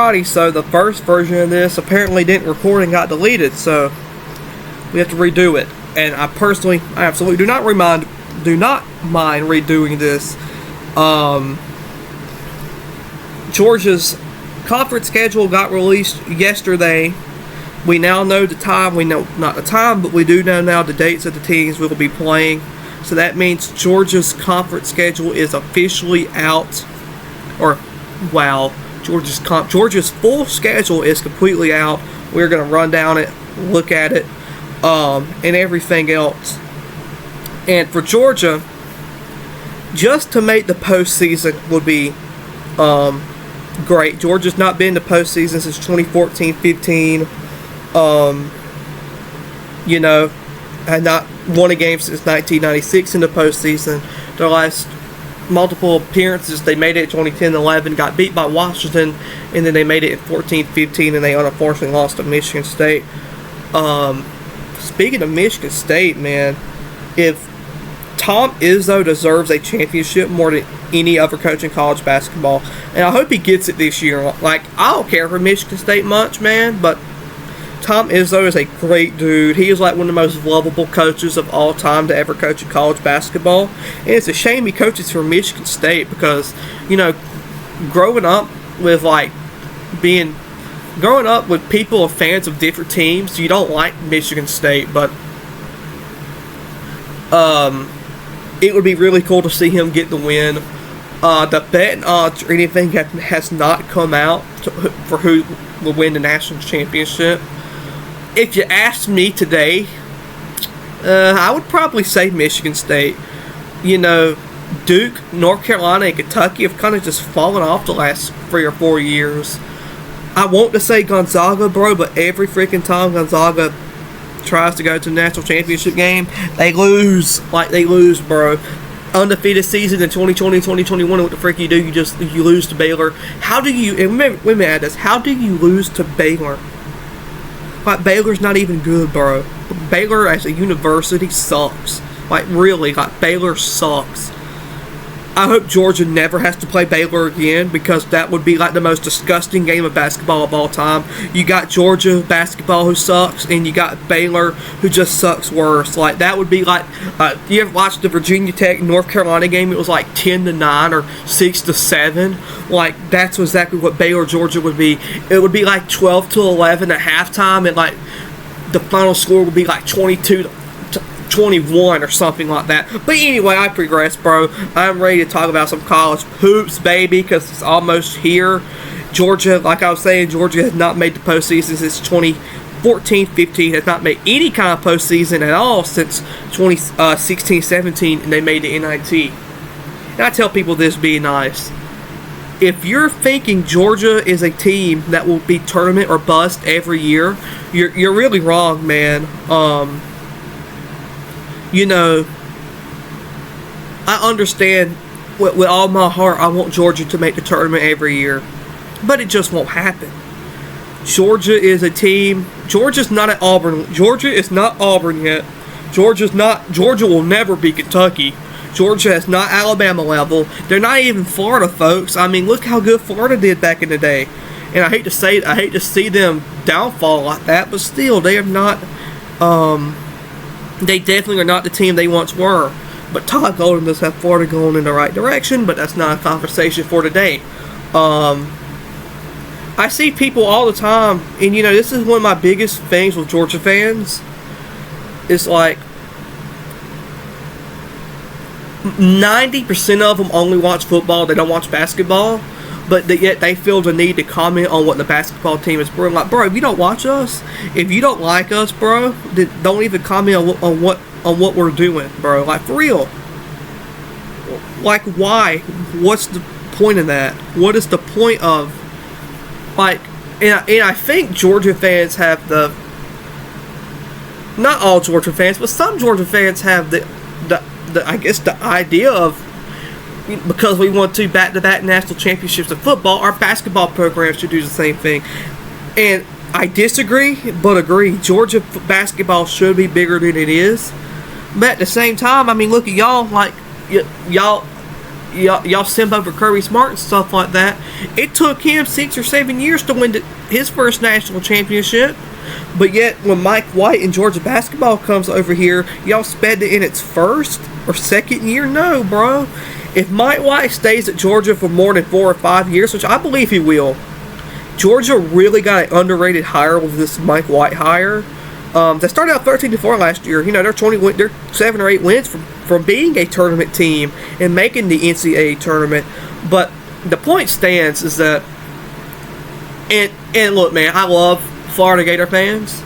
Friday, so the first version of this apparently didn't record and got deleted, so we have to redo it. And I absolutely do not mind redoing this. Georgia's conference schedule got released yesterday. We now know the time. We know not the time, but we do know now the dates of the teams we will be playing. So that means Georgia's conference schedule is officially out. Georgia's full schedule is completely out. We're going to run down it, look at it, and everything else. And for Georgia, just to make the postseason would be great. Georgia's not been in the postseason since 2014-15. Had not won a game since 1996 in the postseason. Their last multiple appearances, they made it in 2010-11, got beat by Washington, and then they made it in 14-15, and they unfortunately lost to Michigan State. Speaking of Michigan State, man, if Tom Izzo deserves a championship more than any other coach in college basketball, and I hope he gets it this year. Like, I don't care for Michigan State much, man, but Tom Izzo is a great dude. He is like one of the most lovable coaches of all time to ever coach in college basketball. And it's a shame he coaches for Michigan State because, growing up with people or fans of different teams, you don't like Michigan State, but it would be really cool to see him get the win. The betting odds or anything has not come out for who will win the national championship. If you asked me today, I would probably say Michigan State. Duke, North Carolina, and Kentucky have kind of just fallen off the last 3 or 4 years. I want to say Gonzaga, bro, but every freaking time Gonzaga tries to go to the national championship game, they lose. They lose, bro. Undefeated season in 2020, 2021, what the frick you do? You lose to Baylor. How do you, and let me add this, how do you lose to Baylor? Baylor's not even good, bro. Baylor as a university sucks. Really, Baylor sucks. I hope Georgia never has to play Baylor again because that would be the most disgusting game of basketball of all time. You got Georgia basketball who sucks, and you got Baylor who just sucks worse. That would be you ever watched the Virginia Tech North Carolina game? It was 10-9 or 6-7. That's exactly what Baylor Georgia would be. It would be 12-11 at halftime, and the final score would be 22-21 or something like that. But anyway, I progress, bro. I'm ready to talk about some college hoops, baby, because it's almost here. Georgia, like I was saying, Georgia has not made the postseason since 2014-15. Has not made any kind of postseason at all since 2016-17, and they made the NIT. And I tell people this being nice. If you're thinking Georgia is a team that will be tournament or bust every year, you're really wrong, man. I understand with all my heart, I want Georgia to make the tournament every year, but it just won't happen. Georgia is a team. Georgia's not at Auburn. Georgia is not Auburn yet. Georgia will never be Kentucky. Georgia is not Alabama level. They're not even Florida, folks. I mean, look how good Florida did back in the day. And I hate to see them downfall like that, but still, they are not. They definitely are not the team they once were. But Todd Golden does have Florida going in the right direction, but that's not a conversation for today. I see people all the time, and this is one of my biggest things with Georgia fans. It's 90% of them only watch football, they don't watch basketball. But yet they feel the need to comment on what the basketball team is doing. Bro, if you don't watch us, if you don't like us, bro, then don't even comment on what we're doing, bro. For real. Why? What's the point of that? What is the point of and I think Georgia fans have not all Georgia fans, but some Georgia fans have the idea of, because we want to back-to-back national championships of football, our basketball program should do the same thing. And I disagree, but agree. Georgia basketball should be bigger than it is. But at the same time, I mean, look at y'all. y'all simp over Kirby Smart and stuff like that. It took him 6 or 7 years to win his first national championship. But yet, when Mike White and Georgia basketball comes over here, y'all sped it in its first or second year? No, bro. If Mike White stays at Georgia for more than 4 or 5 years, which I believe he will, Georgia really got an underrated hire with this Mike White hire. They started out 13-4 last year. You know, they're 7 or 8 wins from being a tournament team and making the NCAA tournament. But the point stands is that, and look, man, I love Florida Gator fans,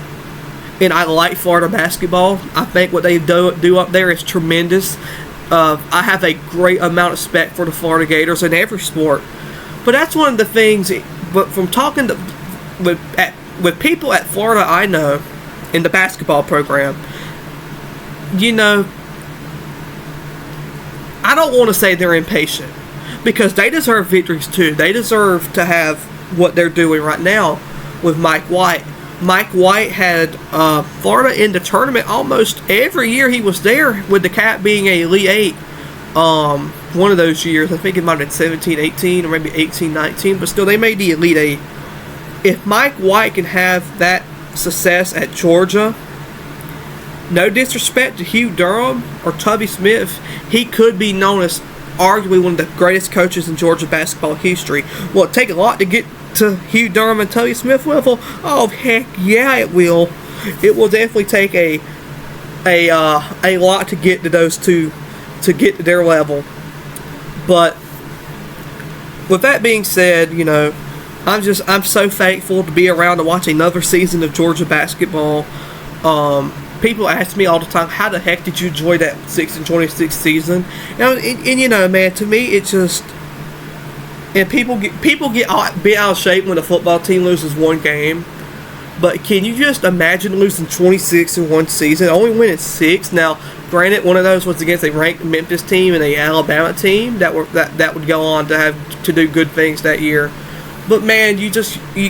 and I like Florida basketball. I think what they do up there is tremendous. I have a great amount of respect for the Florida Gators in every sport. But that's one of the things. But from talking with people at Florida, I know in the basketball program, you know, I don't want to say they're impatient, because they deserve victories too. They deserve to have what they're doing right now with Mike White. Mike White had Florida in the tournament almost every year he was there, with the Cat being a Elite Eight. One of those years, I think it might have been 17, 18, or maybe 18, 19, but still they made the Elite Eight. If Mike White can have that success at Georgia, no disrespect to Hugh Durham or Tubby Smith, he could be known as arguably one of the greatest coaches in Georgia basketball history. Will it take a lot to get to Hugh Durham and Tubby Smith level? Oh, heck yeah, it will. It will definitely take a lot to get to those two, to get to their level. But with that being said, you know, I'm so thankful to be around to watch another season of Georgia basketball. People ask me all the time, how the heck did you enjoy that 6-26 season? And you know, man, to me, it just, and people get bent out of shape when the football team loses one game. But can you just imagine losing 26 in one season, only winning 6? Now, granted, one of those was against a ranked Memphis team and a Alabama team that would go on to do good things that year. But man, you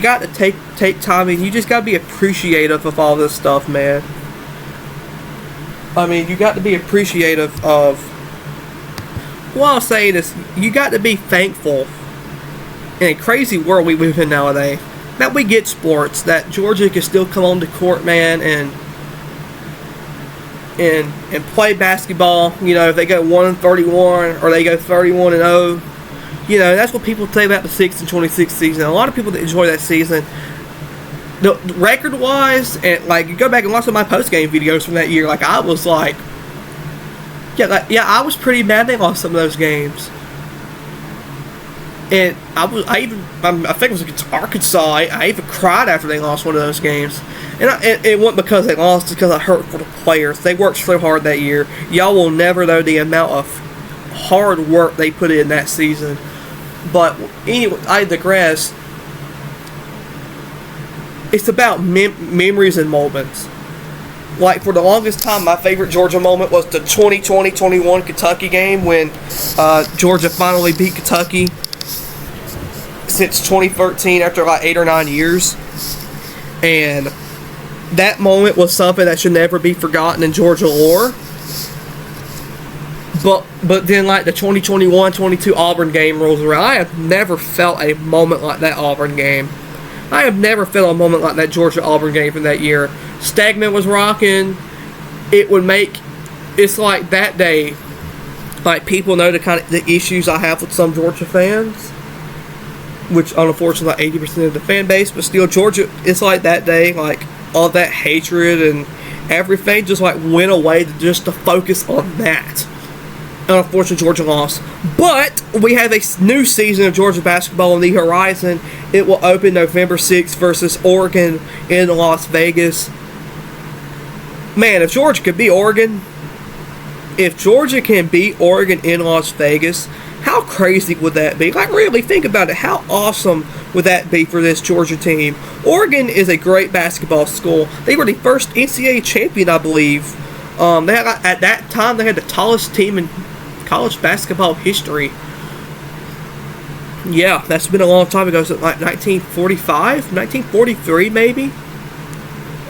got to take time, and you just got to be appreciative of all this stuff, man. I mean, you got to be appreciative of, what I'll say is, you got to be thankful in a crazy world we live in nowadays that we get sports, that Georgia can still come on the court, man, and play basketball. You know, if they go 1-31 or they go 31-0, you know, that's what people say about the 6-26 season. A lot of people that enjoy that season, the record-wise, and like you go back and watch some of my post-game videos from that year, like I was like, I was pretty mad they lost some of those games. And I think it was against Arkansas. I even cried after they lost one of those games. And it wasn't because they lost, it's because I hurt for the players. They worked so hard that year. Y'all will never know the amount of hard work they put in that season. But anyway, I digress. It's about memories and moments. Like, for the longest time, my favorite Georgia moment was the 2020-21 Kentucky game when Georgia finally beat Kentucky since 2013 after like 8 or 9 years. And that moment was something that should never be forgotten in Georgia lore. But then, like, the 2021-22 Auburn game rolls around. I have never felt a moment like that Auburn game. I have never felt a moment like that Georgia-Auburn game from that year. Stegman was rocking. It's like that day, like, people know the issues I have with some Georgia fans, which unfortunately like 80% of the fan base, but still Georgia, it's like that day, like, all that hatred and everything just like went away just to focus on that. And unfortunately, Georgia lost. But we have a new season of Georgia basketball on the horizon. It will open November 6th versus Oregon in Las Vegas. Man, if Georgia can beat Oregon, in Las Vegas, how crazy would that be? Like, really, think about it. How awesome would that be for this Georgia team? Oregon is a great basketball school. They were the first NCAA champion, I believe. At that time, they had the tallest team in college basketball history. Yeah, that's been a long time ago. So like 1945, 1943 maybe.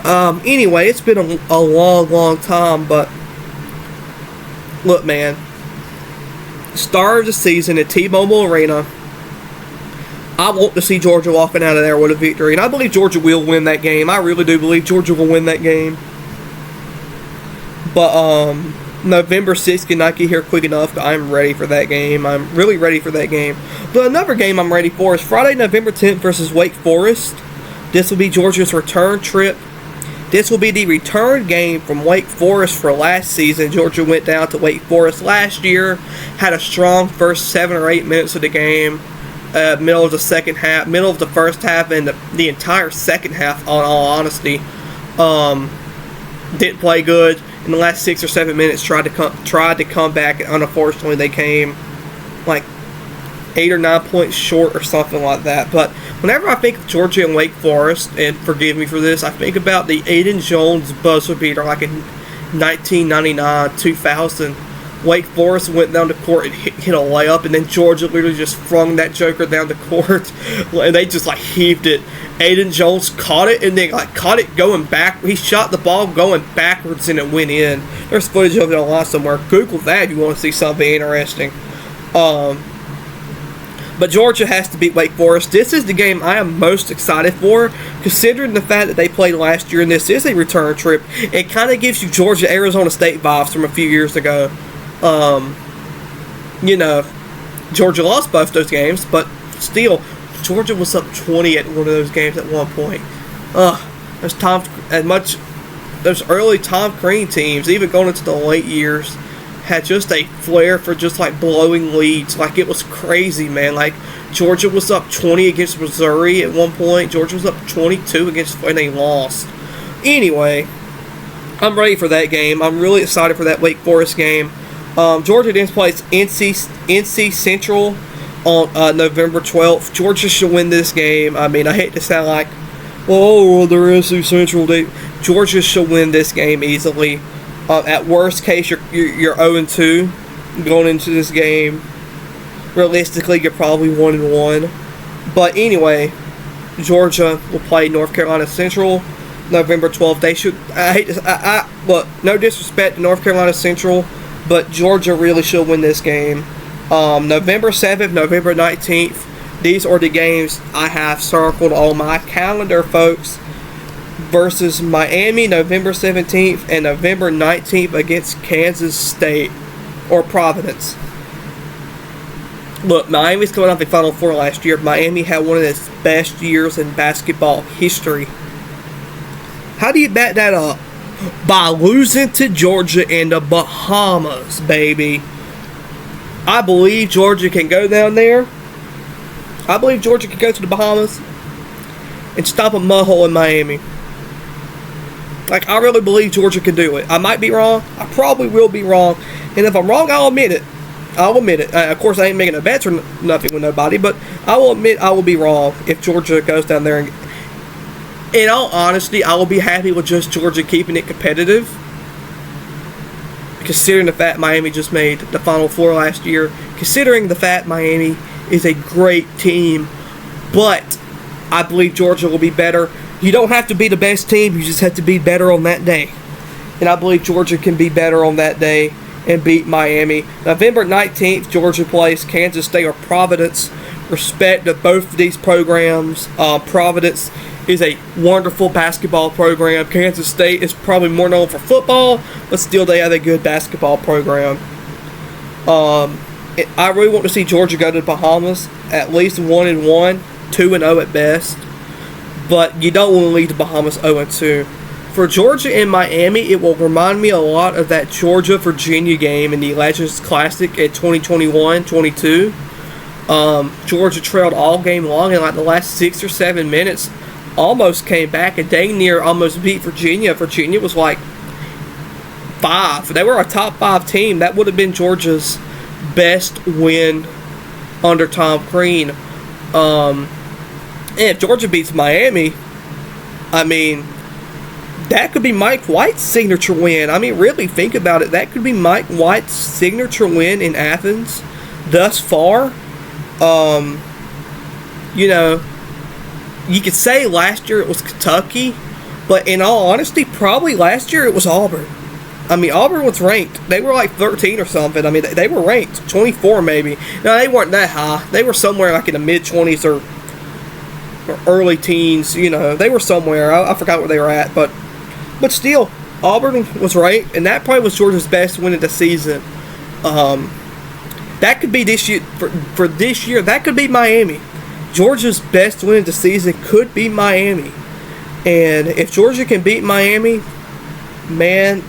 Anyway, it's been a long time. But look, man, start of the season at T-Mobile Arena. I want to see Georgia walking out of there with a victory, and I believe Georgia will win that game. I really do believe Georgia will win that game. But November 6th cannot get here quick enough. I'm ready for that game. I'm really ready for that game. But another game I'm ready for is Friday, November 10th versus Wake Forest. This will be Georgia's return trip. This will be the return game from Wake Forest for last season. Georgia went down to Wake Forest last year, had a strong first 7 or 8 minutes of the game. Middle of the second half, middle of the first half, and the entire second half, on all honesty, didn't play good. In the last 6 or 7 minutes, tried to come back, and unfortunately, they came like 8 or 9 points short or something like that. But whenever I think of Georgia and Wake Forest, and forgive me for this, I think about the Aiden Jones buzzer beater, like in 1999, 2000. Wake Forest went down the court and hit a layup, and then Georgia literally just flung that joker down the court, and they just like heaved it. Aiden Jones caught it, and then like caught it going back. He shot the ball going backwards, and it went in. There's footage of it online somewhere. Google that if you want to see something interesting. But Georgia has to beat Wake Forest. This is the game I am most excited for, considering the fact that they played last year, and this is a return trip. It kind of gives you Georgia-Arizona State vibes from a few years ago. Georgia lost both those games, but still, Georgia was up 20 at one of those games at one point. Those early Tom Crean teams, even going into the late years, had just a flair for just like blowing leads. Like, it was crazy, man. Like, Georgia was up 20 against Missouri at one point. Georgia was up 22 and they lost. Anyway, I'm ready for that game. I'm really excited for that Wake Forest game. Georgia then plays NC Central on November 12th. Georgia should win this game. I mean, I hate to sound like, oh, they're NC Central. Georgia should win this game easily. At worst case, you're 0-2 going into this game. Realistically, you're probably 1-1. But anyway, Georgia will play North Carolina Central November 12th. They should. Look, no disrespect to North Carolina Central, but Georgia really should win this game. November 7th, November 19th. These are the games I have circled on my calendar, folks. Versus Miami, November 17th, and November 19th against Kansas State or Providence. Look, Miami's coming off the Final Four last year. Miami had one of its best years in basketball history. How do you back that up? By losing to Georgia in the Bahamas, baby. I believe Georgia can go down there. I believe Georgia can go to the Bahamas and stop a mud hole in Miami. Like, I really believe Georgia can do it. I might be wrong. I probably will be wrong. And if I'm wrong, I'll admit it. Of course, I ain't making a bet or nothing with nobody, but I will admit I will be wrong if Georgia goes down there. And, in all honesty, I will be happy with just Georgia keeping it competitive, considering the fact Miami just made the Final Four last year, considering the fact Miami is a great team. But I believe Georgia will be better. You don't have to be the best team, you just have to be better on that day. And I believe Georgia can be better on that day and beat Miami. November 19th, Georgia plays Kansas State or Providence. Respect to both of these programs. Providence is a wonderful basketball program. Kansas State is probably more known for football, but still they have a good basketball program. I really want to see Georgia go to the Bahamas, at least 1-1, 2-0 at best. But you don't want to leave the Bahamas 0-2. For Georgia and Miami, it will remind me a lot of that Georgia-Virginia game in the Legends Classic at 2021-22. Georgia trailed all game long, and like the last 6 or 7 minutes, almost came back and dang near almost beat Virginia. Virginia was like 5. They were a top 5 team. That would have been Georgia's best win under Tom Crean. And if Georgia beats Miami, I mean, that could be Mike White's signature win. I mean, really think about it. That could be Mike White's signature win in Athens thus far. You could say last year it was Kentucky, but in all honesty, probably last year it was Auburn. I mean, Auburn was ranked. They were like 13 or something. I mean, they were ranked 24 maybe. No, they weren't that high. They were somewhere like in the mid-20s or early teens. You know, they were somewhere. I forgot where they were at, but still, Auburn was ranked, and that probably was Georgia's best win of the season. That could be this year. For this year, that could be Miami. Georgia's best win of the season could be Miami. And if Georgia can beat Miami, man,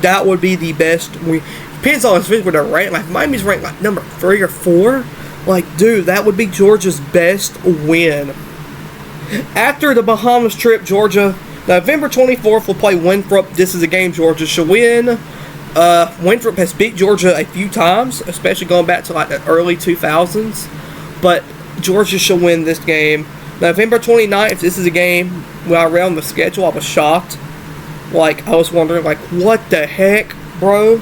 that would be the best win. Depends on where they're ranked. Like, Miami's ranked like number 3 or 4. Like, dude, that would be Georgia's best win. After the Bahamas trip, Georgia, November 24th, will play Winthrop. This is a game Georgia should win. Winthrop has beat Georgia a few times, especially going back to like the early 2000s. But Georgia should win this game. November 29th, this is a game when I read on the schedule, I was shocked. Like, I was wondering, like, what the heck, bro?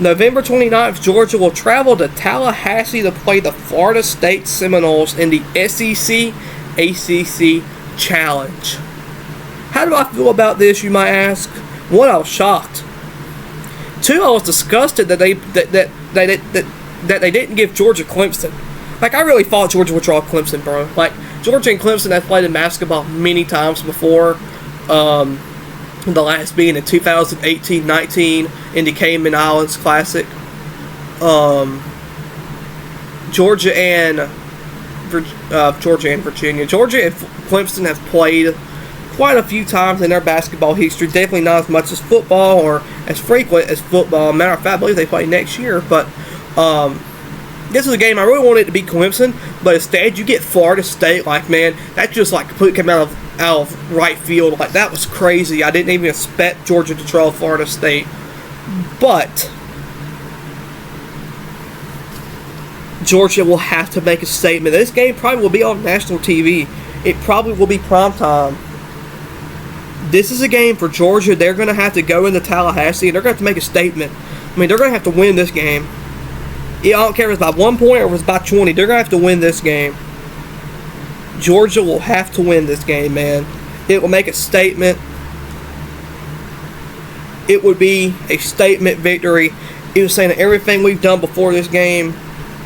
November 29th, Georgia will travel to Tallahassee to play the Florida State Seminoles in the SEC ACC Challenge. How do I feel about this, you might ask? One, I was shocked. Two, I was disgusted that they didn't give Georgia Clemson. Like, I really thought Georgia would draw Clemson, bro. Like, Georgia and Clemson have played in basketball many times before. The last being in 2018-19 in the Cayman Islands Classic. Georgia and Virginia. Georgia and Clemson have played quite a few times in their basketball history. Definitely not as much as football or as frequent as football. Matter of fact, I believe they play next year. But this is a game I really wanted to beat Clemson, but instead you get Florida State. Like, man, that just like completely came out of right field. Like, that was crazy. I didn't even expect Georgia to draw Florida State. But Georgia will have to make a statement. This game probably will be on national TV. It probably will be primetime. This is a game for Georgia. They're going to have to go into Tallahassee, and they're going to have to make a statement. I mean, they're going to have to win this game. I don't care if it's by 1 point or if it's by 20. They're going to have to win this game. Georgia will have to win this game, man. It will make a statement. It would be a statement victory. It was saying that everything we've done before this game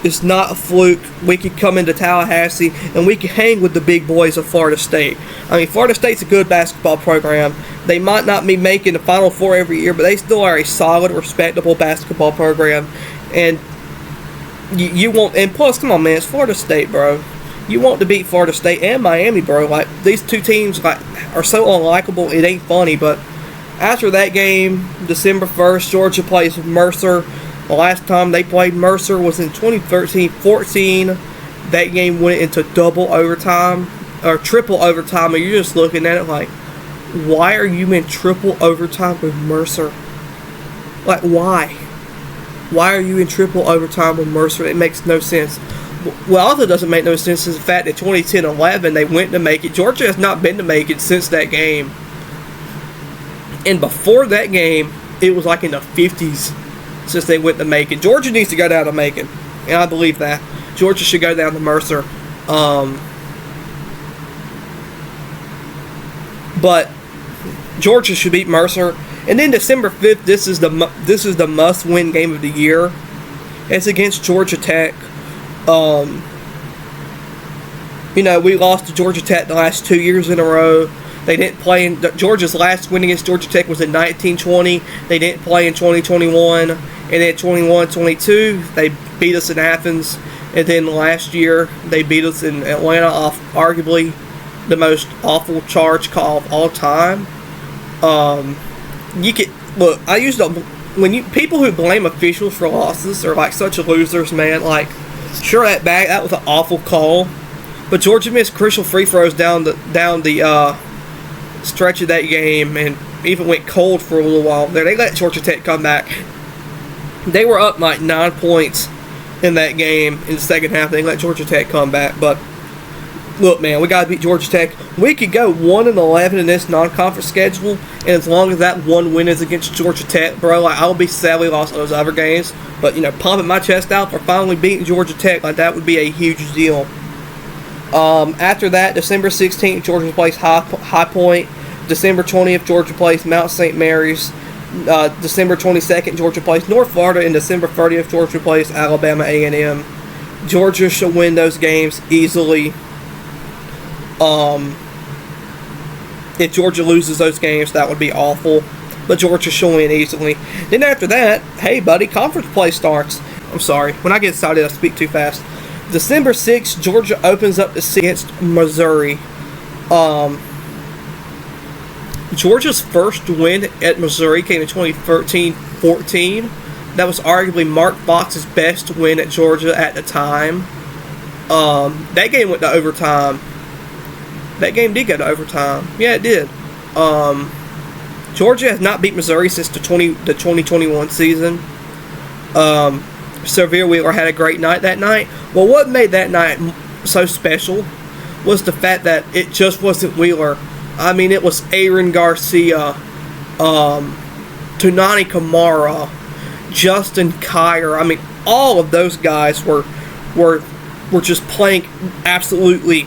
is not a fluke. We could come into Tallahassee and we could hang with the big boys of Florida State. I mean, Florida State's a good basketball program. They might not be making the Final Four every year, but they still are a solid, respectable basketball program. And you want, and plus, come on, man, it's Florida State, bro. You want to beat Florida State and Miami, bro. Like, these two teams like are so unlikable, it ain't funny. But after that game, December 1st, Georgia plays Mercer. The last time they played Mercer was in 2013-14. That game went into double overtime, or triple overtime, and you're just looking at it like, why are you in triple overtime with Mercer? Like, why? Why are you in triple overtime with Mercer? It makes no sense. What also doesn't make no sense is the fact that 2010-11 they went to make it. Georgia has not been to make it since that game. And before that game, it was like in the 50s since they went to make it. Georgia needs to go down to Macon, and I believe that. Georgia should go down to Mercer. But Georgia should beat Mercer. And then December 5th, this is the must-win game of the year. It's against Georgia Tech. You know, we lost to Georgia Tech the last 2 years in a row. They didn't play in Georgia's last win against Georgia Tech was in 1920. They didn't play in 2021, and then 21-22 they beat us in Athens, and then last year they beat us in Atlanta off arguably the most awful charge call of all time. You could look. I used to people who blame officials for losses are like such losers, man. Like, sure, that was an awful call, but Georgia missed crucial free throws down the stretch of that game, and even went cold for a little while there. They let Georgia Tech come back. They were up like 9 points in that game in the second half. They let Georgia Tech come back, but look, man, we gotta beat Georgia Tech. We could go 1-11 in this non-conference schedule, and as long as that one win is against Georgia Tech, bro, like, I'll be sad we lost those other games. But, you know, pumping my chest out for finally beating Georgia Tech, like, that would be a huge deal. After that, December 16th, Georgia plays High Point. December 20th, Georgia plays Mount St. Mary's. December 22nd, Georgia plays North Florida, and December 30th, Georgia plays Alabama A&M. Georgia should win those games easily. If Georgia loses those games, that would be awful. But Georgia should win easily. Then after that, hey buddy, conference play starts. I'm sorry, when I get excited, I speak too fast. December 6th, Georgia opens up the season against Missouri. Georgia's first win at Missouri came in 2013-14. That was arguably Mark Fox's best win at Georgia at the time. That game went to overtime. That game did go to overtime. Yeah, it did. Georgia has not beat Missouri since the 2021 season. Severe Wheeler had a great night that night. Well, what made that night so special was the fact that it just wasn't Wheeler. I mean, it was Aaron Garcia, Tunani Kamara, Justin Kier. I mean, all of those guys were just playing absolutely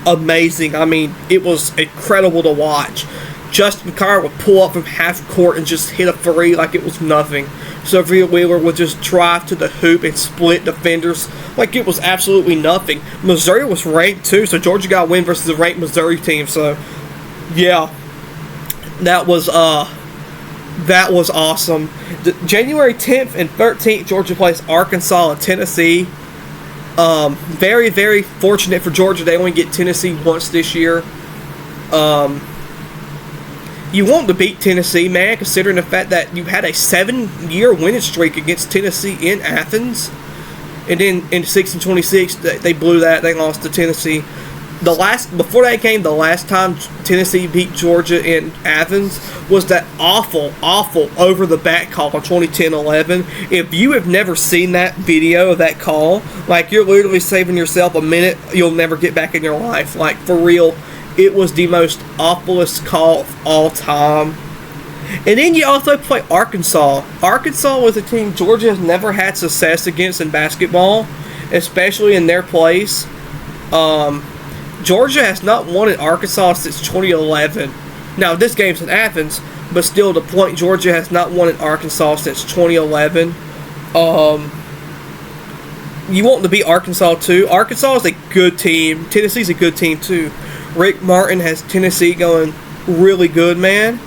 amazing. I mean, it was incredible to watch. Justin Kier would pull up from half court and just hit a three like it was nothing. Severe Wheeler would just drive to the hoop and split defenders like it was absolutely nothing. Missouri was ranked too, so Georgia got a win versus a ranked Missouri team. So, yeah, that was awesome. January 10th and 13th, Georgia plays Arkansas and Tennessee. Very, very fortunate for Georgia. They only get Tennessee once this year. You want to beat Tennessee, man, considering the fact that you had a 7-year winning streak against Tennessee in Athens. And then in 6 and 26, they blew that. They lost to Tennessee. Before that game, the last time Tennessee beat Georgia in Athens was that awful over-the-back call in 2010-11. If you have never seen that video of that call, like, you're literally saving yourself a minute you'll never get back in your life. Like, for real, it was the most awfulest call of all time. And then you also play Arkansas. Arkansas was a team Georgia has never had success against in basketball, especially in their place. Georgia has not won at Arkansas since 2011. Now, this game's in Athens, but still, the point, Georgia has not won at Arkansas since 2011. You want to beat Arkansas, too. Arkansas is a good team. Tennessee's a good team, too. Rick Martin has Tennessee going really good, man.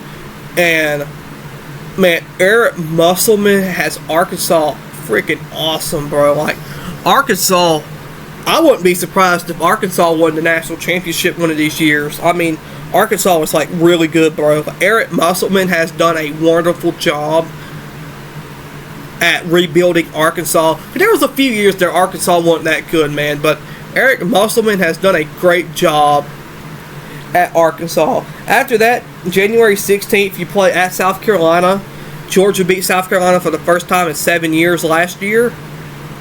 And, man, Eric Musselman has Arkansas freaking awesome, bro. Like, Arkansas, I wouldn't be surprised if Arkansas won the national championship one of these years. I mean, Arkansas was, like, really good, bro. Eric Musselman has done a wonderful job at rebuilding Arkansas. There was a few years there Arkansas wasn't that good, man. But Eric Musselman has done a great job at Arkansas. After that, January 16th, you play at South Carolina. Georgia beat South Carolina for the first time in 7 years last year.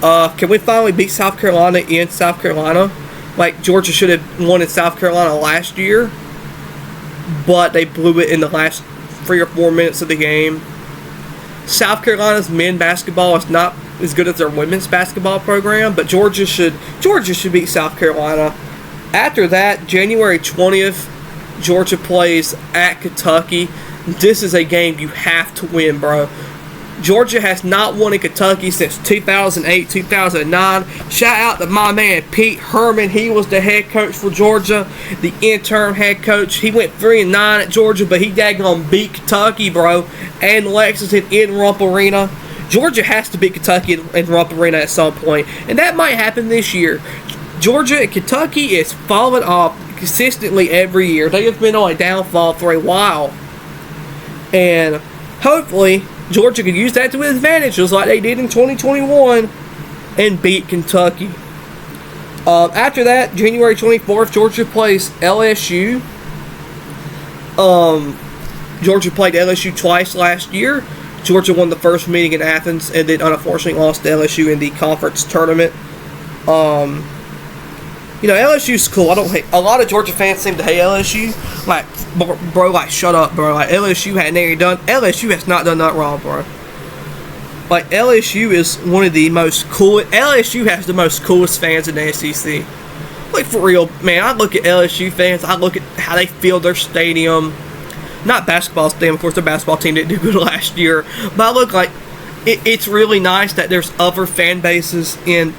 Can we finally beat South Carolina in South Carolina? Like, Georgia should have won in South Carolina last year, but they blew it in the last 3 or 4 minutes of the game. South Carolina's men's basketball is not as good as their women's basketball program, but Georgia should beat South Carolina. After that, January 20th, Georgia plays at Kentucky. This is a game you have to win, bro. Georgia has not won in Kentucky since 2008, 2009. Shout out to my man, Pete Herman. He was the head coach for Georgia, the interim head coach. He went 3-9 at Georgia, but he daggone beat Kentucky, bro, and Lexington in Rump Arena. Georgia has to beat Kentucky in Rump Arena at some point, and that might happen this year. Georgia and Kentucky is falling off consistently every year. They have been on a downfall for a while. And hopefully, Georgia can use that to its advantage, just like they did in 2021, and beat Kentucky. After that, January 24th, Georgia plays LSU. Georgia played LSU twice last year. Georgia won the first meeting in Athens, and then unfortunately lost to LSU in the conference tournament. You know, LSU's cool. I don't hate. A lot of Georgia fans seem to hate LSU. Like, bro, like, shut up, bro. Like, LSU hadn't already done. LSU has not done nothing wrong, bro. Like, LSU is one of the most cool. LSU has the most coolest fans in the SEC. Like, for real, man. I look at LSU fans. I look at how they fill their stadium. not basketball team. Of course, the basketball team didn't do good last year. But I look like it's really nice that there's other fan bases in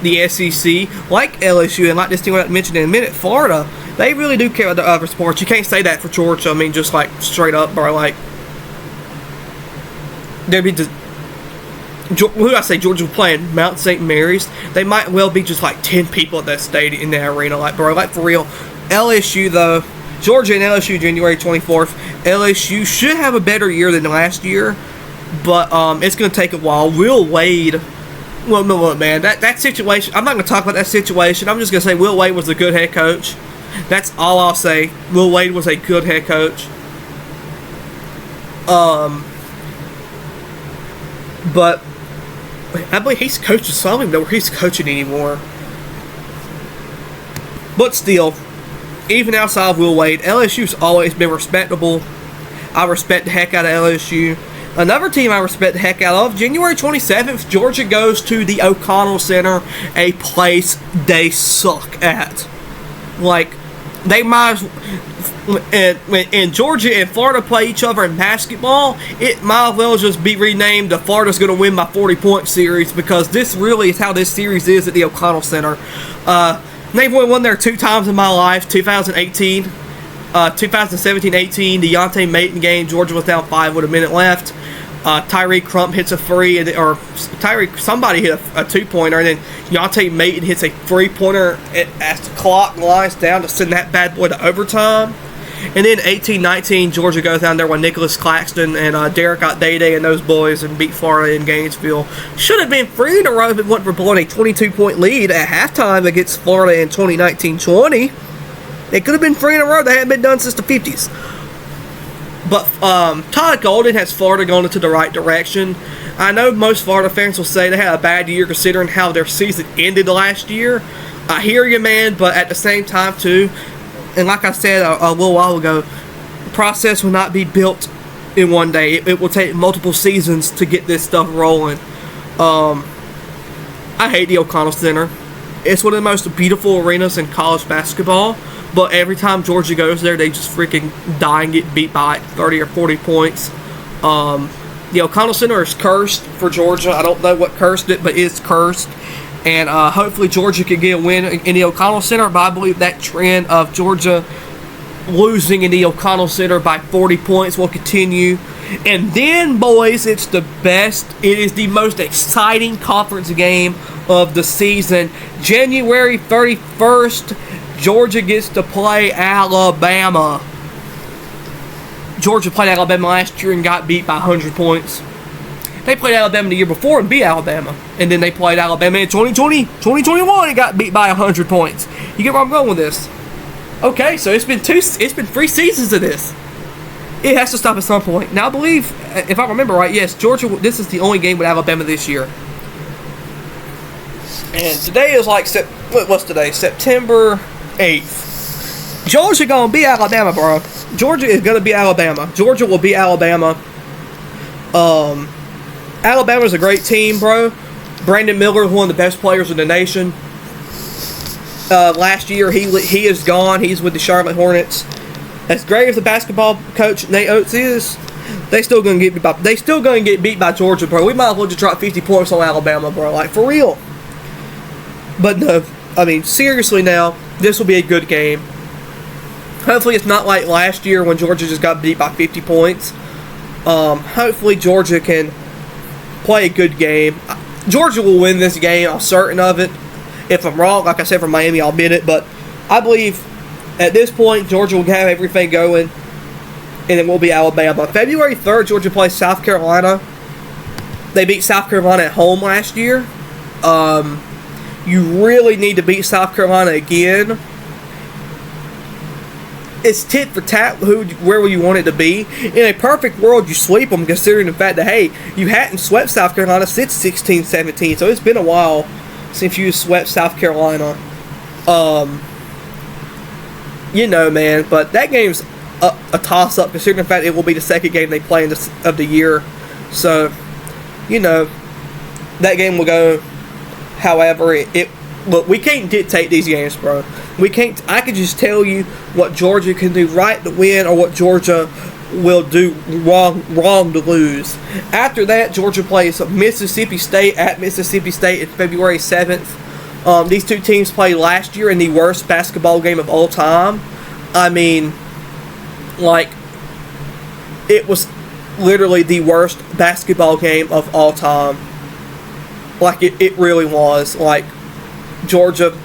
the SEC, like LSU, and like this team I mentioned in a minute, Florida. They really do care about the other sports. You can't say that for Georgia. I mean, just like straight up, bro. Like, there'd be just, who do I say Georgia playing? Mount St. Mary's. They might well be just like 10 people at that stadium, in that arena. Like, bro, like for real. LSU, though, Georgia and LSU, January 24th. LSU should have a better year than last year, but it's going to take a while. Will Wade, well, no, look, man, that situation, I'm not going to talk about that situation. I'm just going to say Will Wade was a good head coach. That's all I'll say. Will Wade was a good head coach. But I believe he's coaching some. I don't even know where he's coaching anymore. But still, even outside of Will Wade, LSU's always been respectable. I respect the heck out of LSU. Another team I respect the heck out of, January 27th, Georgia goes to the O'Connell Center, a place they suck at. Like, they might, and Georgia and Florida play each other in basketball, it might as well just be renamed the Florida's going to win by 40-point series, because this really is how this series is at the O'Connell Center. They've won there 2 times in my life, 2018, 2017-18, the Deontay Mayton game, Georgia was down 5 with a minute left. Tyreek Crump hits a free, somebody hit a 2-pointer, and then Deontay Mayton hits a 3-pointer as the clock lines down to send that bad boy to overtime. And then 18-19, Georgia goes down there with Nicholas Claxton and Derek Day and those boys and beat Florida in Gainesville. Should have been 3 in a row if it wasn't for blowing a 22-point lead at halftime against Florida in 2019-20. It could have been 3 in a row. That hadn't been done since the 50s. But Todd Golden has Florida going into the right direction. I know most Florida fans will say they had a bad year considering how their season ended last year. I hear you, man, but at the same time, too, and like I said a little while ago, the process will not be built in one day. It will take multiple seasons to get this stuff rolling. I hate the O'Connell Center. It's one of the most beautiful arenas in college basketball. But every time Georgia goes there, they just freaking die and get beat by 30 or 40 points. The O'Connell Center is cursed for Georgia. I don't know what cursed it, but it's cursed. And hopefully Georgia can get a win in the O'Connell Center. But I believe that trend of Georgia losing in the O'Connell Center by 40 points will continue. And then, boys, it's the best. It is the most exciting conference game of the season. January 31st. Georgia gets to play Alabama. Georgia played Alabama last year and got beat by 100 points. They played Alabama the year before and beat Alabama. And then they played Alabama in 2021 and got beat by 100 points. You get where I'm going with this? Okay, so it's been 3 seasons of this. It has to stop at some point. Now, I believe, if I remember right, yes, Georgia, this is the only game with Alabama this year. And today is like, what's today? September 8th. Georgia gonna be Alabama, bro. Georgia is gonna be Alabama. Georgia will be Alabama. Alabama's a great team, bro. Brandon Miller is one of the best players in the nation. Last year, he is gone. He's with the Charlotte Hornets. As great as the basketball coach Nate Oates is, they still gonna get beat by Georgia, bro. We might as well just drop 50 points on Alabama, bro. Like, for real. But no, I mean, seriously now, this will be a good game. Hopefully it's not like last year when Georgia just got beat by 50 points. Hopefully Georgia can play a good game. Georgia will win this game, I'm certain of it. If I'm wrong, like I said for Miami, I'll admit it. But I believe at this point, Georgia will have everything going, and it will be Alabama. February 3rd, Georgia plays South Carolina. They beat South Carolina at home last year. You really need to beat South Carolina again. It's tit for tat. Where will you want it to be? In a perfect world, you sweep them, considering the fact that, hey, you hadn't swept South Carolina since 16-17. So it's been a while since you swept South Carolina. You know, man. But that game's a toss-up, considering the fact it will be the second game they play of the year. So, you know, that game will go. However, look, we can't dictate these games, bro. We can't. I can just tell you what Georgia can do right to win, or what Georgia will do wrong to lose. After that, Georgia plays Mississippi State at Mississippi State in February 7th. These two teams played last year in the worst basketball game of all time. I mean, like, it was literally the worst basketball game of all time. Like, it really was. Like, Georgia,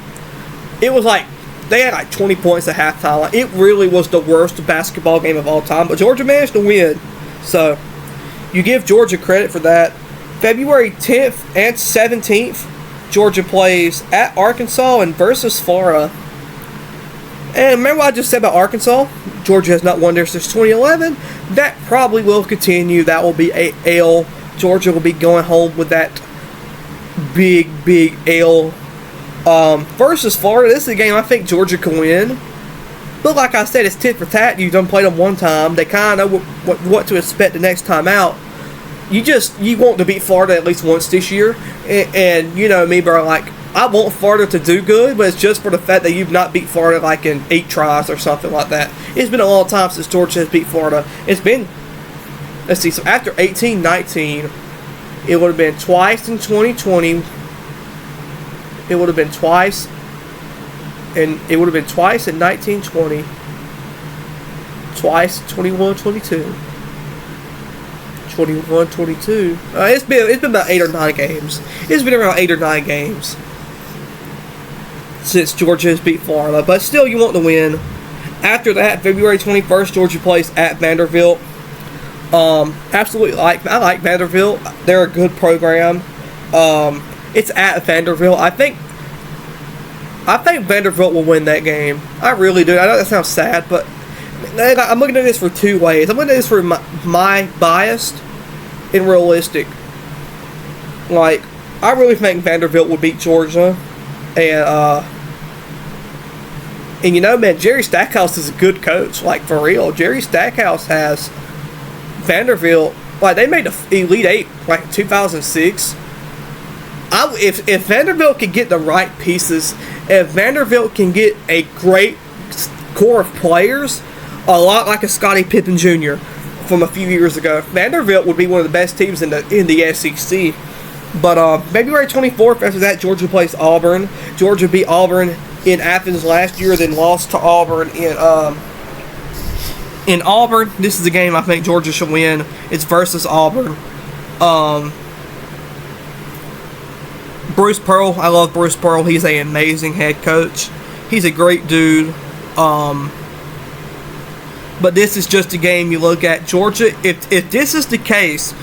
it was like, they had like 20 points at halftime. Like, it really was the worst basketball game of all time, but Georgia managed to win. So, you give Georgia credit for that. February 10th and 17th, Georgia plays at Arkansas and versus Florida. And remember what I just said about Arkansas? Georgia has not won there since 2011. That probably will continue. That will be a L. Georgia will be going home with that big L. Versus Florida, this is a game I think Georgia can win. But like I said, it's tit for tat. You done played them one time. They kind of know what to expect the next time out. You want to beat Florida at least once this year. And you know me, bro, like, I want Florida to do good, but it's just for the fact that you've not beat Florida like in 8 tries or something like that. It's been a long time since Georgia has beat Florida. It's been, let's see, so after 18-19, it would have been twice in 2020. It would have been twice, and it would have been twice in 1920, twice 21-22, 21-22. It's been about 8 or 9 games. It's been around 8 or 9 games since Georgia has beat Florida, but still, you want to win. After that, February 21st, Georgia plays at Vanderbilt. Absolutely, I like Vanderbilt. They're a good program. It's at Vanderbilt. I think Vanderbilt will win that game. I really do. I know that sounds sad, but I'm looking at this for 2 ways. I'm looking at this for my biased and realistic. Like, I really think Vanderbilt will beat Georgia, and you know, man, Jerry Stackhouse is a good coach. Like, for real, Jerry Stackhouse has Vanderbilt. Like, they made the Elite Eight like 2006. If Vanderbilt can get the right pieces, if Vanderbilt can get a great core of players, a lot like a Scottie Pippen Jr. from a few years ago, Vanderbilt would be one of the best teams in the SEC. But February 24th, after that, Georgia plays Auburn. Georgia beat Auburn in Athens last year, then lost to Auburn in Auburn. This is a game I think Georgia should win. It's versus Auburn. Bruce Pearl, I love Bruce Pearl. He's an amazing head coach. He's a great dude. But this is just a game you look at. Georgia, if this is the case,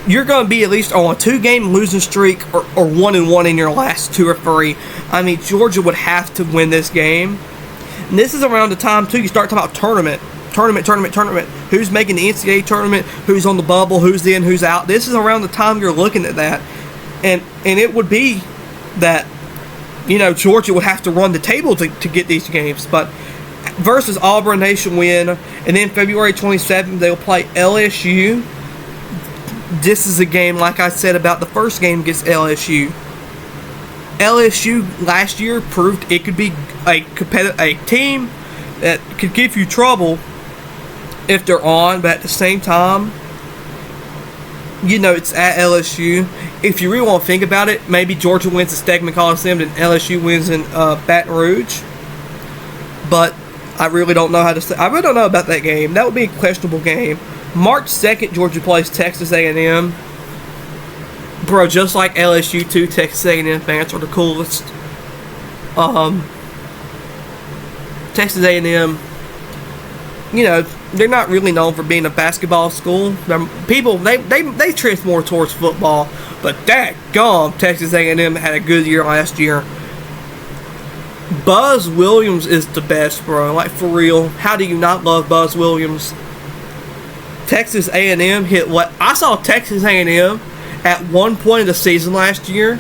you're going to be at least on a 2-game losing streak or 1-1 in your last 2 or 3. I mean, Georgia would have to win this game. And this is around the time, too, you start talking about tournament. Who's making the NCAA tournament? Who's on the bubble? Who's in? Who's out? This is around the time you're looking at that. And it would be that, you know, Georgia would have to run the table to get these games. But versus Auburn, they should win. And then February 27th, they'll play LSU. This is a game, like I said about the first game against LSU. LSU last year proved it could be a team that could give you trouble if they're on, but at the same time, you know, it's at LSU. If you really want to think about it, maybe Georgia wins at Stegeman Coliseum and LSU wins in Baton Rouge. But I really don't know how to say. I really don't know about that game. That would be a questionable game. March 2nd, Georgia plays Texas A&M. Bro, just like LSU too, Texas A&M fans are the coolest. Texas A&M, you know, they're not really known for being a basketball school. People, they trend more towards football. But daggone, Texas A&M had a good year last year. Buzz Williams is the best, bro. Like, for real. How do you not love Buzz Williams? Texas A&M hit what? I saw Texas A&M at one point of the season last year.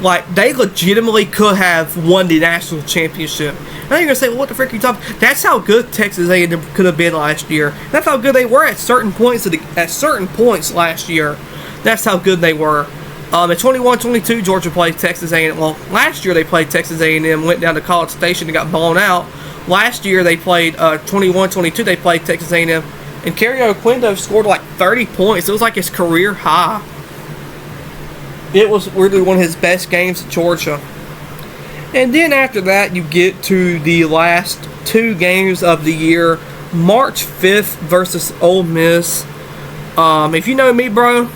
Like, they legitimately could have won the national championship. Now you're going to say, well, what the frick are you talking about? That's how good Texas A&M could have been last year. That's how good they were at certain points last year. That's how good they were. At 21-22, Georgia played Texas A&M. Well, last year they played Texas A&M, went down to College Station and got blown out. last year they played 21-22. They played Texas A&M, and Carrell Quindo scored like 30 points. It was like his career high. It was really one of his best games at Georgia. And then after that, you get to the last 2 games of the year. March 5th versus Ole Miss. If you know me, bro,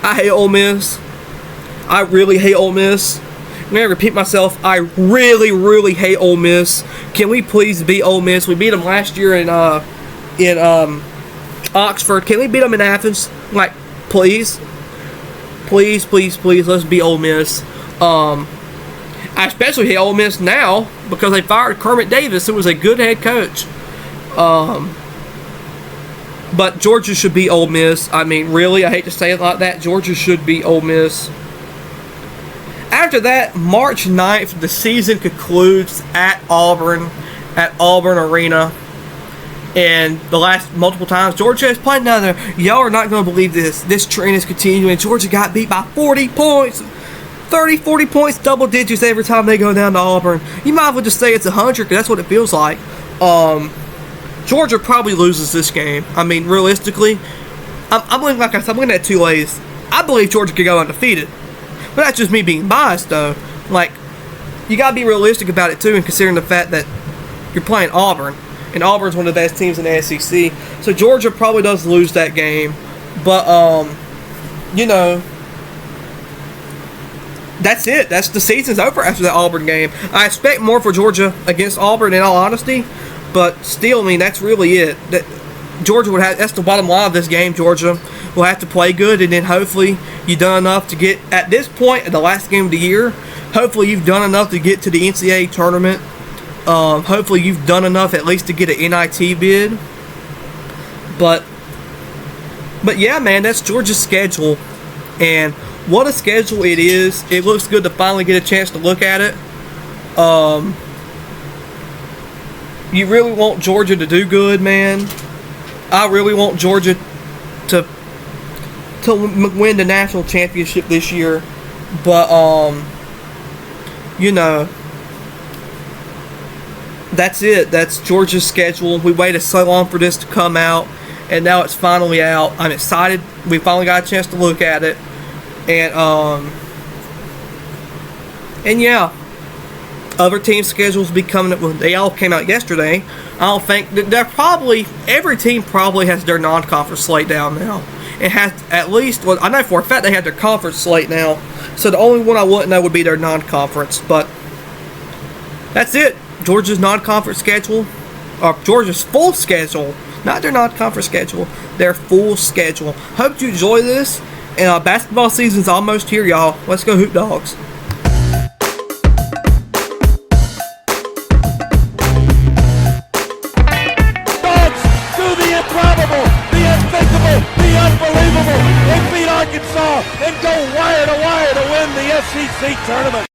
I hate Ole Miss. I really hate Ole Miss. I'm going to repeat myself. I really, really hate Ole Miss. Can we please beat Ole Miss? We beat them last year in Oxford. Can we beat them in Athens? Like, please? Please, please, please, let's beat Ole Miss. I especially hate Ole Miss now because they fired Kermit Davis, who was a good head coach. But Georgia should beat Ole Miss. I mean, really, I hate to say it like that. Georgia should beat Ole Miss. After that, March 9th, the season concludes at Auburn Arena. And the last multiple times, Georgia has played down there. Y'all are not going to believe this. This trend is continuing. Georgia got beat by 40 points. 30, 40 points, double digits every time they go down to Auburn. You might as well just say it's 100 because that's what it feels like. Georgia probably loses this game. I mean, realistically, I'm looking at 2 ways. I believe Georgia could go undefeated. But that's just me being biased, though. Like, you got to be realistic about it, too, and considering the fact that you're playing Auburn. And Auburn's one of the best teams in the SEC. So Georgia probably does lose that game. But, you know, that's it. That's the season's over after the Auburn game. I expect more for Georgia against Auburn, in all honesty. But still, I mean, that's really it. Georgia would have. That's the bottom line of this game. Georgia will have to play good, and then hopefully you've done enough to get, at this point, at the last game of the year, hopefully you've done enough to get to the NCAA tournament. Hopefully you've done enough at least to get an NIT bid. But yeah, man, that's Georgia's schedule. And what a schedule it is. It looks good to finally get a chance to look at it. You really want Georgia to do good, man. I really want Georgia to win the national championship this year. But, you know, that's it. That's Georgia's schedule. We waited so long for this to come out, and now it's finally out. I'm excited. We finally got a chance to look at it. And yeah, other team schedules be coming up. They all came out yesterday. I don't think they're probably, every team probably has their non-conference slate down now. It has at least, well, I know for a fact they have their conference slate now. So the only one I wouldn't know would be their non-conference. But that's it. Georgia's non-conference schedule, or Georgia's full schedule, not their non-conference schedule, their full schedule. Hope you enjoy this. And basketball season's almost here, y'all. Let's go Hoop Dogs. Dogs do the improbable, the unthinkable, the unbelievable. They beat Arkansas and go wire to win the SEC tournament.